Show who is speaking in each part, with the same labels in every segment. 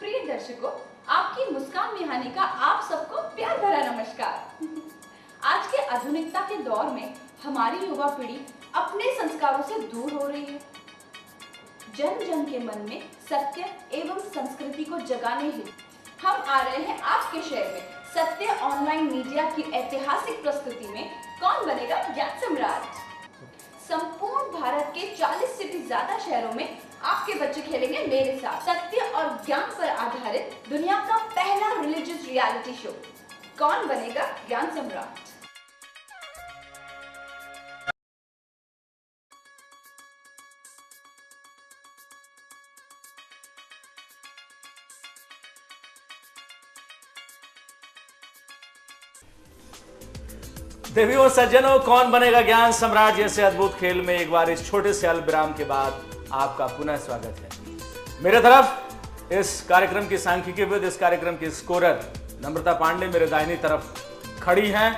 Speaker 1: प्रिय दर्शकों, आपकी मुस्कान निहानी का आप सबको प्यार भरा नमस्कार। आज के आधुनिकता के दौर में हमारी युवा पीढ़ी अपने संस्कारों से दूर हो रही है। जन जन के मन में सत्य एवं संस्कृति को जगाने हेतु हम आ रहे हैं आपके शहर में सत्य ऑनलाइन मीडिया की ऐतिहासिक प्रस्तुति में कौन बनेगा ज्ञान सम्राट। संपूर्ण भारत के 40 से भी ज्यादा शहरों में आपके बच्चे खेलेंगे मेरे साथ सत्य और ज्ञान पर आधारित दुनिया का पहला रिलीजियस रियलिटी शो कौन बनेगा ज्ञान सम्राट।
Speaker 2: देवियों और सज्जनों, कौन बनेगा ज्ञान सम्राट जैसे अद्भुत खेल में एक बार इस छोटे से अल्पविराम के बाद आपका पुनः स्वागत है। मेरे तरफ इस कार्यक्रम की सांख्यिकीविद, इस कार्यक्रम की स्कोरर नम्रता पांडे मेरे दाहिनी तरफ खड़ी हैं।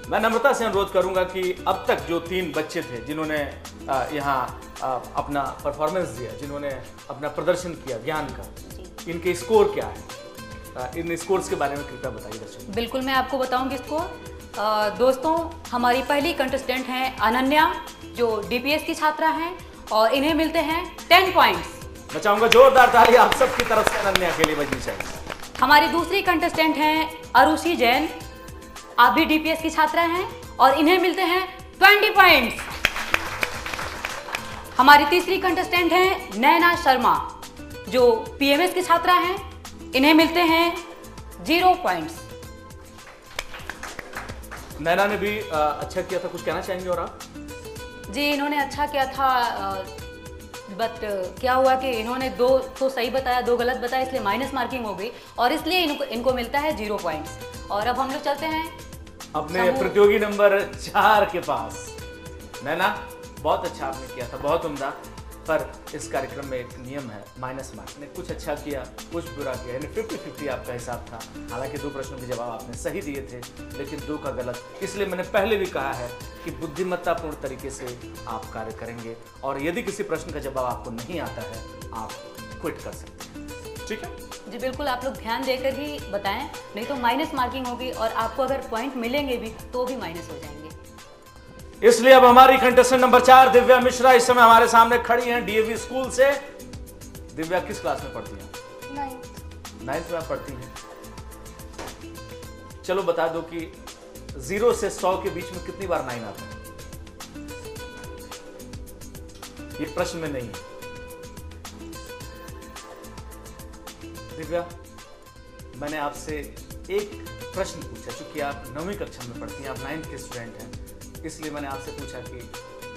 Speaker 2: मैं नम्रता से अनुरोध करूंगा कि अब तक जो 3 बच्चे थे जिन्होंने यहाँ अपना परफॉर्मेंस दिया, जिन्होंने अपना प्रदर्शन किया ज्ञान का, इनके स्कोर क्या है, इन स्कोर्स के बारे में कृपया बताइए दर्शकों।
Speaker 3: बिल्कुल, मैं आपको बताऊंगी स्कोर। दोस्तों, हमारी पहली कंटेस्टेंट हैं अनन्या, जो डीपीएस की छात्रा हैं और इन्हें मिलते हैं 10 पॉइंट्स।
Speaker 2: मैं चाहूंगा जोरदार ताली आप सबकी तरफ से अनन्या के लिए बजनी चाहिए।
Speaker 3: हमारी दूसरी कंटेस्टेंट हैं अरुषि जैन, आप भी डीपीएस की छात्रा हैं और इन्हें मिलते हैं 20 पॉइंट्स। हमारी तीसरी कंटेस्टेंट हैं नैना शर्मा, जो पीएमएस की छात्रा हैं, इन्हें मिलते हैं 0 पॉइंट्स।
Speaker 2: नैना ने भी अच्छा किया था, कुछ कहना चाहेंगे और आप?
Speaker 3: जी, इन्होंने अच्छा किया था, बट क्या हुआ कि इन्होंने 2 तो सही बताया, 2 गलत बताया, इसलिए माइनस मार्किंग हो गई और इसलिए इनको मिलता है 0 पॉइंट्स। और अब हम लोग चलते हैं
Speaker 2: अपने प्रतियोगी नंबर 4 के पास। नैना, बहुत अच्छा आपने किया था, बहुत उम्दा, पर इस कार्यक्रम में एक नियम है, माइनस मार्क ने कुछ अच्छा किया कुछ बुरा किया, यानी 50-50 आपका हिसाब था। हालांकि 2 प्रश्नों के जवाब आपने सही दिए थे लेकिन 2 का गलत, इसलिए मैंने पहले भी कहा है कि बुद्धिमत्तापूर्ण तरीके से आप कार्य करेंगे और यदि किसी प्रश्न का जवाब आपको नहीं आता है आप क्विट कर सकते हैं, ठीक है?
Speaker 3: जी बिल्कुल, आप लोग ध्यान देकर ही बताएं, नहीं तो माइनस मार्किंग होगी और आपको अगर पॉइंट मिलेंगे भी तो भी माइनस हो जाएंगे।
Speaker 2: इसलिए अब हमारी कंटेस्टेंट नंबर 4 दिव्या मिश्रा इस समय हमारे सामने खड़ी हैं डीएवी स्कूल से। दिव्या किस क्लास में पढ़ती हैं? 9th में आप पढ़ती हैं। चलो बता दो कि 0 से 100 के बीच में कितनी बार 9 आता है? ये प्रश्न में नहीं है। दिव्या, मैंने आपसे एक प्रश्न पूछा, चूंकि आप 9वीं कक्षा में पढ़ती हैं, आप 9th के स्टूडेंट हैं, इसलिए मैंने आपसे पूछा कि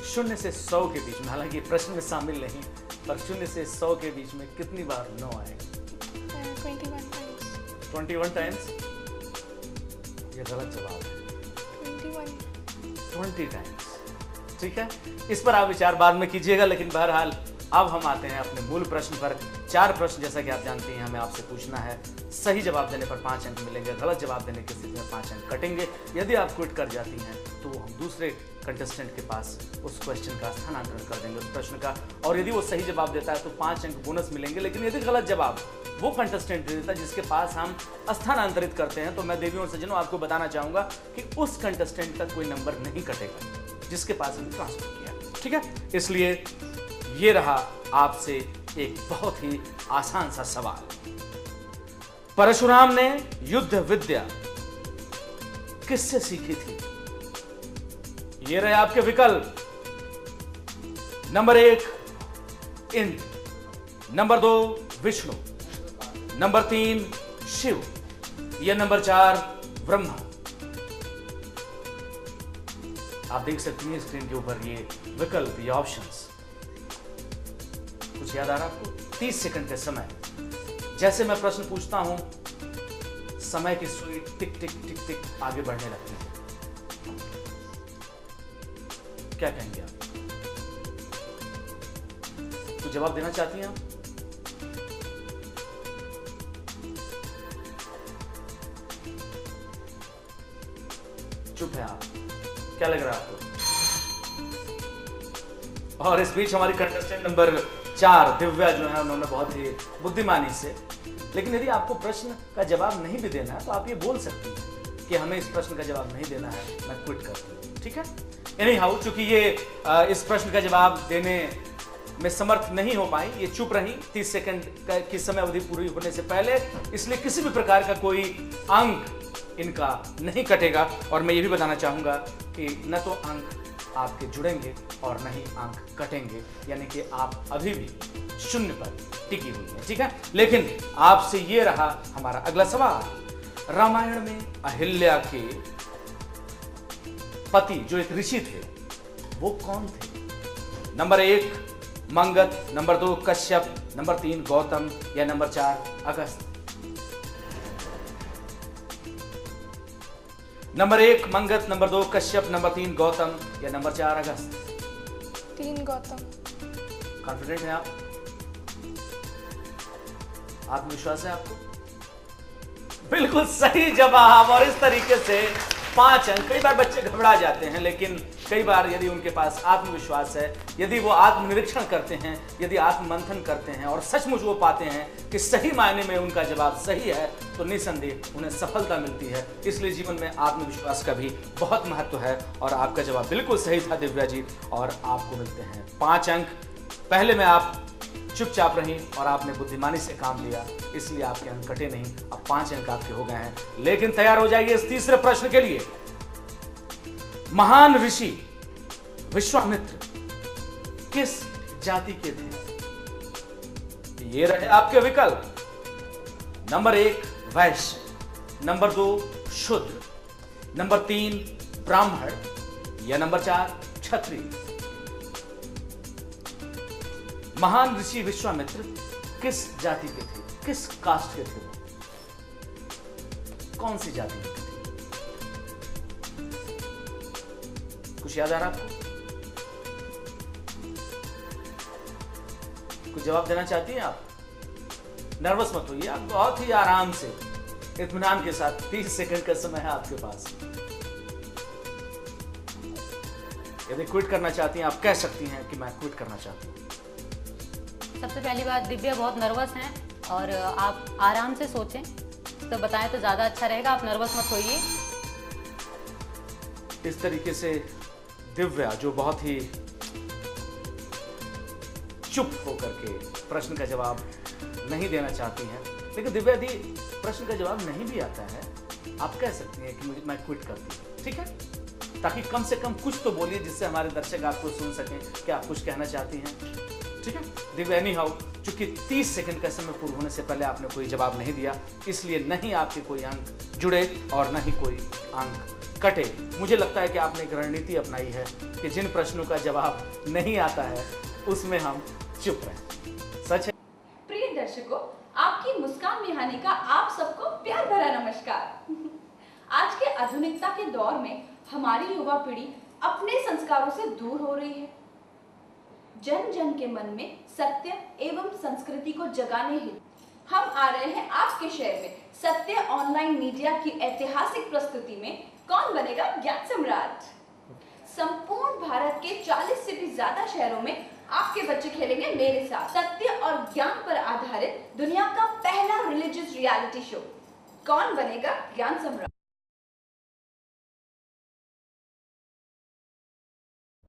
Speaker 2: 0 से 100 के बीच में, हालांकि प्रश्न में शामिल नहीं, पर 0 से 100 के बीच में कितनी बार 9 आएगा? 21 टाइम्स। ये गलत जवाब है। 20 टाइम्स। ठीक है, इस पर आप विचार बाद में कीजिएगा, लेकिन बहरहाल अब हम आते हैं अपने मूल प्रश्न पर। 4 प्रश्न जैसा कि आप जानते हैं हमें आपसे पूछना है। सही जवाब देने पर 5 अंक मिलेंगे, गलत जवाब देने की स्थिति में 5 अंक कटेंगे। यदि आप क्विट कर जाती हैं तो हम दूसरे कंटेस्टेंट के पास उस क्वेश्चन का स्थानांतरण कर देंगे, उस प्रश्न का, और यदि वो सही जवाब देता है तो 5 अंक बोनस मिलेंगे। लेकिन यदि गलत जवाब वो कंटेस्टेंट दे देता है जिसके पास हम स्थानांतरित करते हैं, तो मैं देवियों और सज्जनों आपको बताना चाहूंगा कि उस कंटेस्टेंट का कोई नंबर नहीं कटेगा जिसके पास हमने ट्रांसफर किया, ठीक है? इसलिए ये रहा आपसे एक बहुत ही आसान सा सवाल। परशुराम ने युद्ध विद्या किससे सीखी थी? ये रहे आपके विकल्प। Number 1 Indra, number 2 Vishnu, number 3 Shiva, या नंबर 4 ब्रह्मा। आप देख सकती हैं स्क्रीन के ऊपर ये विकल्प, ये ऑप्शंस। कुछ याद आ रहा आपको? 30 सेकंड का समय। जैसे मैं प्रश्न पूछता हूं, समय की सुई टिक टिक टिक टिक आगे बढ़ने लगती है। क्या कहेंगे आप? तो जवाब देना चाहती हैं आप? चुप है आप, क्या लग रहा है आपको? और इस बीच हमारी कंटेस्टेंट नंबर 4 दिव्या जो है उन्होंने बहुत ही बुद्धिमानी से, लेकिन यदि आपको प्रश्न का जवाब नहीं भी देना है तो आप ये बोल सकती हैं कि हमें इस प्रश्न का जवाब नहीं देना है, मैं क्विट करती हूँ, ठीक है। एनी हाउ, चूंकि ये इस प्रश्न का जवाब देने में समर्थ नहीं हो पाई, ये चुप रही 30 सेकंड की समय अवधि पूरी होने से पहले, इसलिए किसी भी प्रकार का कोई अंक इनका नहीं कटेगा। और मैं ये भी बताना चाहूंगा कि न तो अंक आपके जुड़ेंगे और न ही अंक कटेंगे, यानी कि आप अभी भी 0 पर टिकी हुई हैं, ठीक है। लेकिन आपसे ये रहा हमारा अगला सवाल। रामायण में अहिल्या के पति जो एक ऋषि थे वो कौन थे? Number 1 Mangat, number 2 Kashyap, number 3 Gautam या number 4 Agast? Number 1 Mangat, number 2 Kashyap, number 3 Gautam या नंबर 4 अगस्त?
Speaker 4: 3 गौतम।
Speaker 2: कॉन्फिडेंट हैं आप? आत्मविश्वास है आपको? बिल्कुल सही जवाब। और इस तरीके से 5 अंक। कई बार बच्चे घबरा जाते हैं, लेकिन कई बार यदि उनके पास आत्मविश्वास है, यदि वो आत्मनिरीक्षण करते हैं, यदि आत्ममंथन करते हैं और सचमुच वो पाते हैं कि सही मायने में उनका जवाब सही है, तो निसंदेह उन्हें सफलता मिलती है। इसलिए जीवन में आत्मविश्वास का भी बहुत महत्व है। और आपका जवाब बिल्कुल सही था दिव्या जी, और आपको मिलते हैं 5 अंक। पहले में आप चुपचाप रही और आपने बुद्धिमानी से काम लिया, इसलिए आपके अंक कटे नहीं। अब 5 अंक आपके हो गए हैं। लेकिन तैयार हो जाइए इस तीसरे प्रश्न के लिए। महान ऋषि विश्वामित्र किस जाति के थे? ये रहे आपके विकल्प। नंबर 1 वैश्य, नंबर 2 शूद्र, नंबर 3 ब्राह्मण या नंबर 4 क्षत्रिय? महान ऋषि विश्वामित्र किस जाति के थे? किस कास्ट के थे वो? कौन सी जाति के थे? कुछ याद आ रहा आपको? कुछ जवाब देना चाहती हैं आप? नर्वस मत होइए, आप बहुत ही आराम से, इत्मीनान के साथ 30 सेकंड का समय है आपके पास। यदि क्विट करना चाहती हैं आप कह सकती हैं कि मैं क्विट करना चाहती हूं।
Speaker 3: सबसे पहली बात, दिव्या बहुत नर्वस हैं और आप आराम से सोचें, तो बताएं तो ज़्यादा अच्छा रहेगा। आप नर्वस मत होइए।
Speaker 2: इस तरीके से दिव्या जो बहुत ही चुप होकर के प्रश्न का जवाब नहीं देना चाहती हैं, लेकिन दिव्या यदि प्रश्न का जवाब नहीं भी आता है, आप कह सकती हैं कि मैं क्विट करती हूँ, ठीक है, ताकि कम से कम कुछ तो बोलिए जिससे हमारे दर्शक आपको सुन सकें कि आप कुछ कहना चाहती हैं, ठीक है। दिव्या एनी हाउ, चूंकि 30 सेकंड का समय पूर्ण होने से पहले आपने कोई जवाब नहीं दिया, इसलिए न ही आपके कोई अंक जुड़े और न ही कोई अंक कटे। मुझे लगता है कि आपने एक रणनीति अपनाई है कि जिन प्रश्नों का जवाब नहीं आता है उसमें हम चुप रहें। सच है।
Speaker 1: प्रिय दर्शकों, आपकी मुस्कान मिहानी का आप सबको प्यार भरा नमस्कार। आज के आधुनिकता के दौर में हमारी युवा पीढ़ी अपने संस्कारों से दूर हो रही है। जन जन के मन में सत्य एवं संस्कृति को जगाने हेतु हम आ रहे हैं आपके शहर में सत्य ऑनलाइन मीडिया की ऐतिहासिक प्रस्तुति में कौन बनेगा ज्ञान सम्राट। संपूर्ण भारत के 40 से भी ज्यादा शहरों में आपके बच्चे खेलेंगे मेरे साथ सत्य और ज्ञान पर आधारित दुनिया का पहला रिलीजियस रियलिटी शो कौन बनेगा ज्ञान सम्राट।